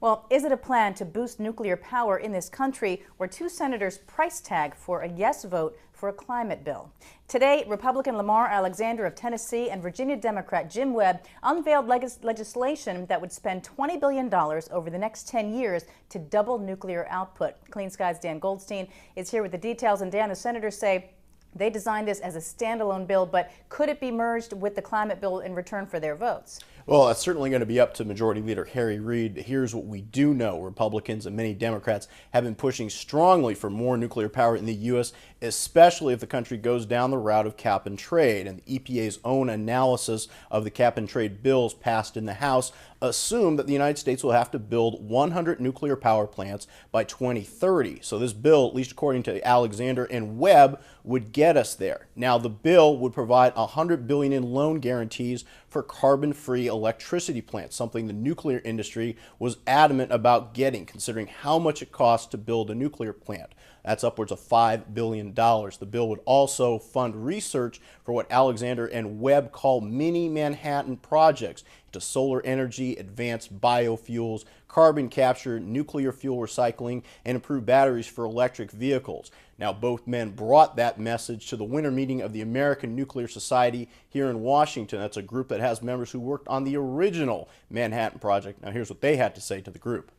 Well, is it a plan to boost nuclear power in this country, or two senators price tag for a yes vote for a climate bill? Today, Republican Lamar Alexander of Tennessee and Virginia Democrat Jim Webb unveiled legislation that would spend $20 billion over the next 10 years to double nuclear output. Clean Sky's Dan Goldstein is here with the details. And Dan, the senators say they designed this as a standalone bill, but could it be merged with the climate bill in return for their votes? Well, that's certainly going to be up to Majority Leader Harry Reid. Here's what we do know. Republicans and many Democrats have been pushing strongly for more nuclear power in the U.S., especially if the country goes down the route of cap and trade. And the EPA's own analysis of the cap and trade bills passed in the House assume that the United States will have to build 100 nuclear power plants by 2030. So this bill, at least according to Alexander and Webb, would get us there. Now, the bill would provide $100 billion in loan guarantees for carbon-free electricity plants, something the nuclear industry was adamant about getting, considering how much it costs to build a nuclear plant. That's upwards of $5 billion. The bill would also fund research for what Alexander and Webb call mini Manhattan projects into solar energy, advanced biofuels, carbon capture, nuclear fuel recycling, and improved batteries for electric vehicles. Now, both men brought that message to the winter meeting of the American Nuclear Society here in Washington. That's a group that has members who worked on the original Manhattan Project. Now, here's what they had to say to the group.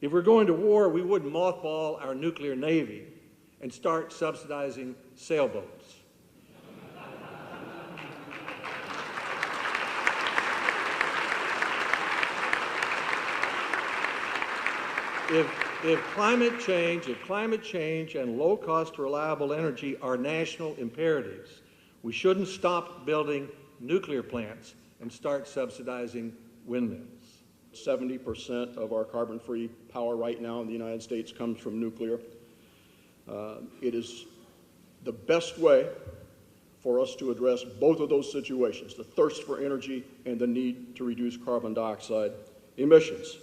If we're going to war, we wouldn't mothball our nuclear navy and start subsidizing sailboats. If climate change and low-cost, reliable energy are national imperatives, we shouldn't stop building nuclear plants and start subsidizing windmills. 70% of our carbon-free power right now in the United States comes from nuclear. It is the best way for us to address both of those situations, the thirst for energy and the need to reduce carbon dioxide emissions.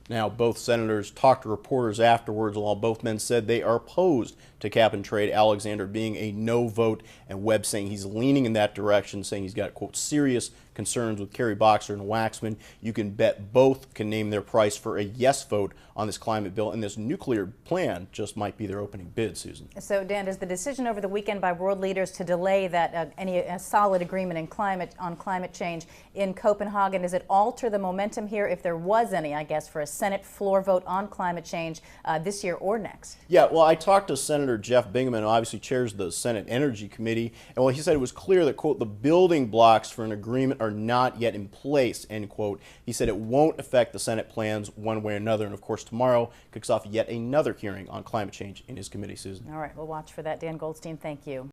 Now, both senators talked to reporters afterwards, while both men said they are opposed to cap and trade, Alexander being a no vote and Webb saying he's leaning in that direction, saying he's got, quote, serious concerns with Kerry Boxer and Waxman. You can bet both can name their price for a yes vote on this climate bill, and this nuclear plan just might be their opening bid, Susan. So, Dan, is the decision over the weekend by world leaders to delay that any solid agreement on climate change in Copenhagen, does it alter the momentum here, if there was any, I guess, for a Senate floor vote on climate change this year or next? Yeah, well, I talked to Senator Jeff Bingaman, who obviously chairs the Senate Energy Committee, and well, he said it was clear that, quote, the building blocks for an agreement are not yet in place, end quote. He said it won't affect the Senate plans one way or another, and of course tomorrow kicks off yet another hearing on climate change in his committee, Susan. All right, we'll watch for that. Dan Goldstein, thank you.